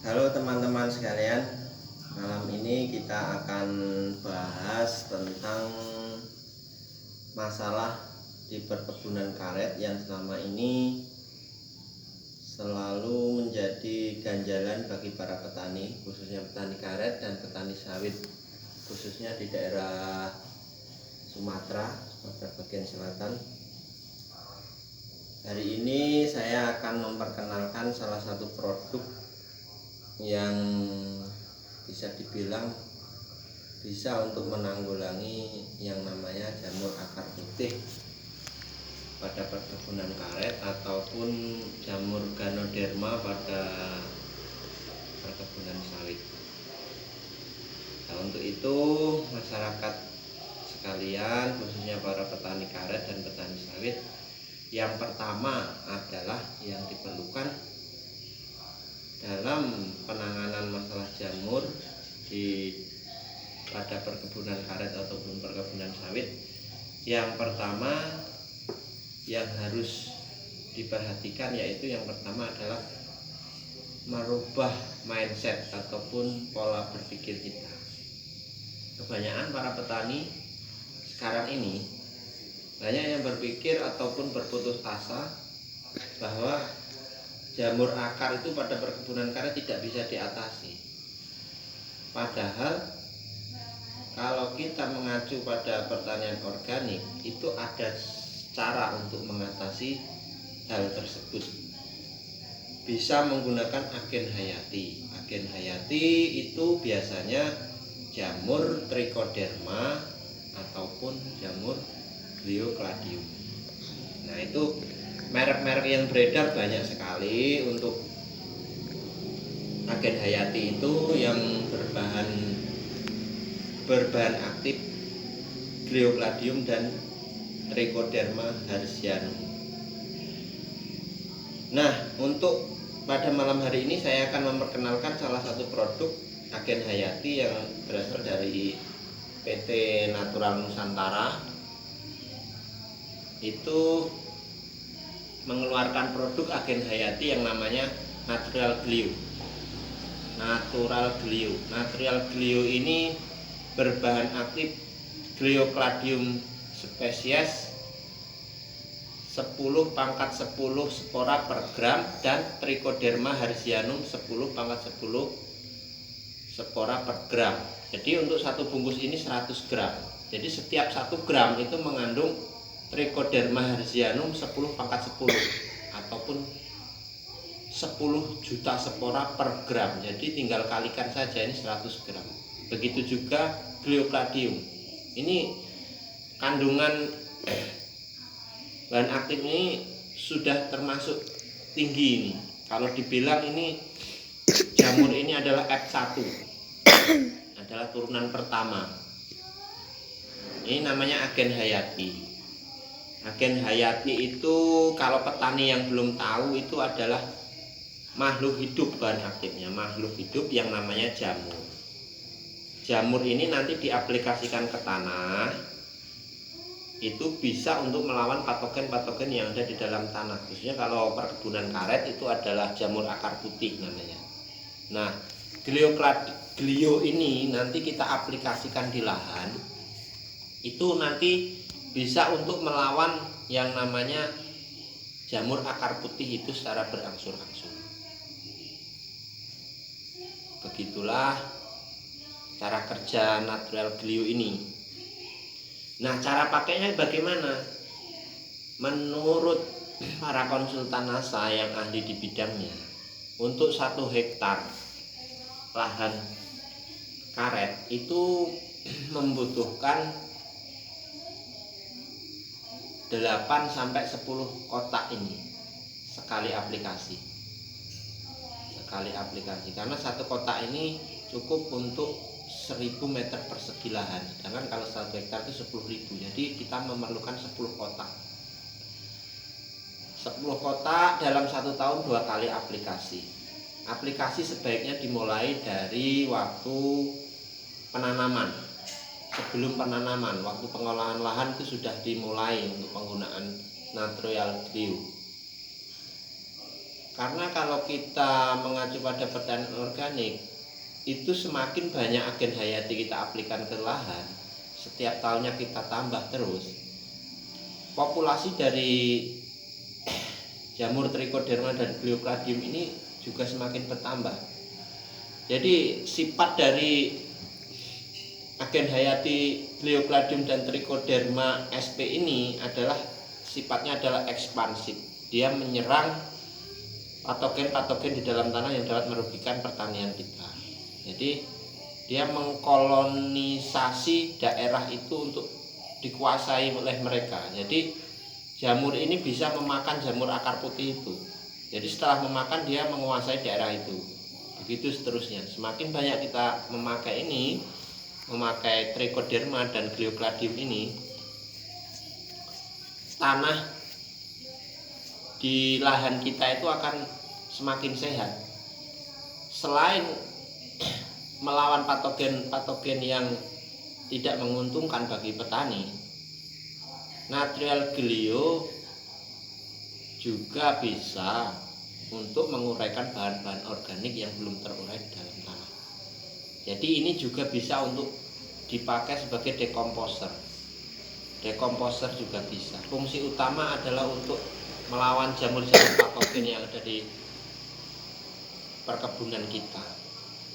Halo teman-teman sekalian, malam ini kita akan bahas tentang masalah di perkebunan karet yang selama ini selalu menjadi ganjalan bagi para petani, khususnya petani karet dan petani sawit, khususnya di daerah Sumatera bagian selatan. Hari ini saya akan memperkenalkan salah satu produk yang bisa dibilang bisa untuk menanggulangi yang namanya jamur akar putih pada perkebunan karet ataupun jamur ganoderma pada perkebunan sawit. Nah, untuk itu masyarakat sekalian, khususnya para petani karet dan petani sawit, yang pertama adalah yang diperlukan dalam penanganan masalah jamur pada perkebunan karet ataupun perkebunan sawit. Yang pertama yang harus diperhatikan yaitu yang pertama adalah merubah mindset ataupun pola berpikir kita. Kebanyakan para petani sekarang ini banyak yang berpikir ataupun berputus asa bahwa jamur akar itu pada perkebunan karet tidak bisa diatasi. Padahal kalau kita mengacu pada pertanian organik, itu ada cara untuk mengatasi hal tersebut. Bisa menggunakan agen hayati. Agen hayati itu biasanya jamur trichoderma ataupun jamur Gliocladium. Nah, itu merek-merek yang beredar banyak sekali untuk agen hayati itu yang berbahan aktif Gliocladium dan Trichoderma hertzianum. Nah, untuk pada malam hari ini saya akan memperkenalkan salah satu produk agen hayati yang berasal dari PT Natural Nusantara. Itu mengeluarkan produk agen hayati yang namanya Natural Glio. Natural Glio ini berbahan aktif Gliocladium spesies 10/10 spora per gram dan Trichoderma hertzianum 10/10 spora per gram. Jadi untuk satu bungkus ini 100 gram. Jadi setiap 1 gram itu mengandung Trichoderma hertzianum 10/10 ataupun 10 juta spora per gram. Jadi tinggal kalikan saja, ini 100 gram. Begitu juga Gliocladium. Ini kandungan bahan aktif ini sudah termasuk tinggi ini. Kalau dibilang ini jamur ini adalah F1. Adalah turunan pertama. Ini namanya agen hayati. Agen hayati itu kalau petani yang belum tahu itu adalah makhluk hidup bahan aktifnya, makhluk hidup yang namanya jamur. Jamur ini nanti diaplikasikan ke tanah, itu bisa untuk melawan patogen-patogen yang ada di dalam tanah. Khususnya kalau perkebunan karet itu adalah jamur akar putih namanya. Nah, Glio ini nanti kita aplikasikan di lahan, itu nanti bisa untuk melawan yang namanya jamur akar putih itu secara berangsur-angsur. Begitulah cara kerja Natural Glio ini. Nah, cara pakainya bagaimana? Menurut para konsultan NASA yang ahli di bidangnya, untuk 1 hektar lahan karet itu membutuhkan 8-10 kotak ini sekali aplikasi. Karena 1 kotak ini cukup untuk 1000 meter persegi lahan. Sedangkan kalau 1 hektar itu 10.000. Jadi kita memerlukan 10 kotak. 10 kotak dalam 1 tahun 2 kali aplikasi. Aplikasi sebaiknya dimulai dari waktu penanaman. Sebelum penanaman, waktu pengolahan lahan itu sudah dimulai untuk penggunaan Natural Glio. Karena kalau kita mengacu pada pertanian organik, itu semakin banyak agen hayati kita aplikasikan ke lahan, setiap tahunnya kita tambah terus, populasi dari jamur Trichoderma dan Gliocladium ini juga semakin bertambah. Jadi sifat dari agen hayati Gliocladium dan Trichoderma sp ini adalah sifatnya adalah ekspansif. Dia menyerang patogen-patogen di dalam tanah yang dapat merugikan pertanian kita. Jadi dia mengkolonisasi daerah itu untuk dikuasai oleh mereka. Jadi jamur ini bisa memakan jamur akar putih itu. Jadi setelah memakan dia menguasai daerah itu. Begitu seterusnya. Semakin banyak kita memakai Trichoderma dan Gliocladium ini, tanah di lahan kita itu akan semakin sehat. Selain melawan patogen-patogen yang tidak menguntungkan bagi petani, Natural Glio juga bisa untuk menguraikan bahan-bahan organik yang belum terurai dalam tanah. Jadi ini juga bisa untuk dipakai sebagai dekomposer. Dekomposer juga bisa. Fungsi utama adalah untuk melawan jamur-jamur patogen yang ada di perkebunan kita.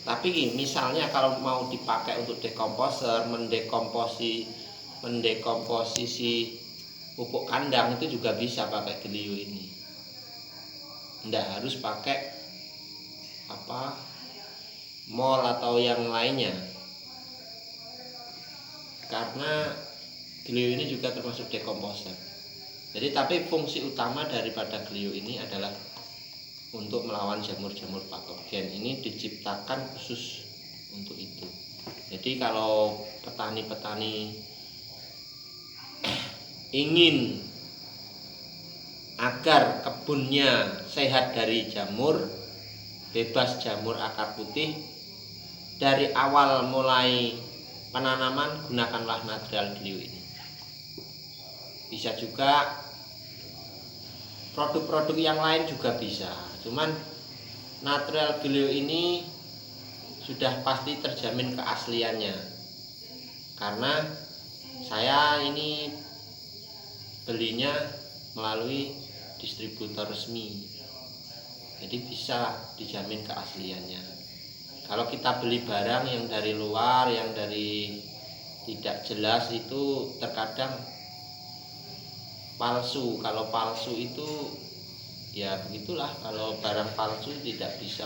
Tapi misalnya kalau mau dipakai untuk dekomposer, mendekomposisi pupuk kandang, itu juga bisa pakai Glio ini. Tidak harus pakai mol atau yang lainnya, karena Glio ini juga termasuk dekomposer. Jadi tapi fungsi utama daripada Glio ini adalah untuk melawan jamur-jamur patogen. Ini diciptakan khusus untuk itu. Jadi kalau petani-petani ingin agar kebunnya sehat dari jamur, bebas jamur akar putih, dari awal mulai penanaman gunakanlah Natural Glio ini. Bisa juga produk-produk yang lain juga bisa, cuman Natural Glio ini sudah pasti terjamin keasliannya, karena saya ini belinya melalui distributor resmi, jadi bisa dijamin keasliannya. Kalau kita beli barang yang dari luar, yang dari tidak jelas, itu terkadang palsu. Kalau palsu itu ya begitulah, kalau barang palsu tidak bisa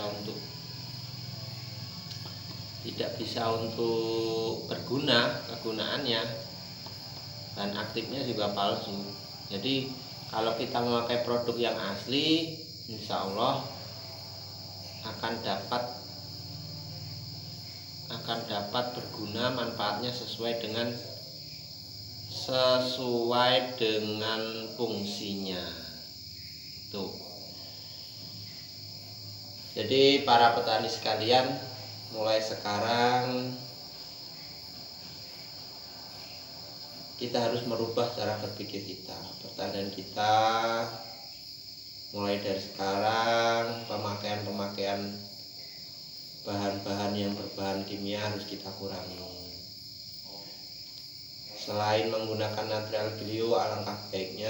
untuk berguna, kegunaannya dan aktifnya juga palsu. Jadi kalau kita memakai produk yang asli, insya Allah akan dapat berguna, manfaatnya sesuai dengan fungsinya. Tuh. Jadi para petani sekalian, mulai sekarang kita harus merubah cara berpikir kita. Pertanian kita mulai dari sekarang, pemakaian bahan-bahan yang berbahan kimia harus kita kurangi. Selain menggunakan Natural Glio, alangkah baiknya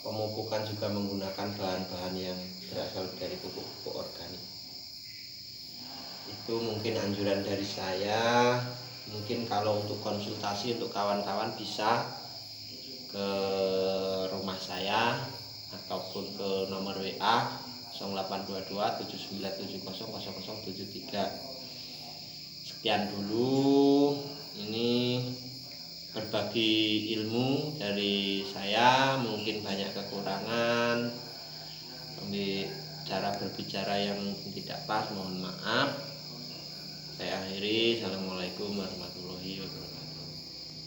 pemupukan juga menggunakan bahan-bahan yang berasal dari pupuk-pupuk organik. Itu mungkin anjuran dari saya. Mungkin kalau untuk konsultasi untuk kawan-kawan bisa ke rumah saya ataupun ke nomor WA 0822 7970 0073. Sekian dulu, ini berbagi ilmu dari saya, mungkin banyak kekurangan, cara berbicara yang mungkin tidak pas, mohon maaf. Saya akhiri. Assalamualaikum warahmatullahi wabarakatuh.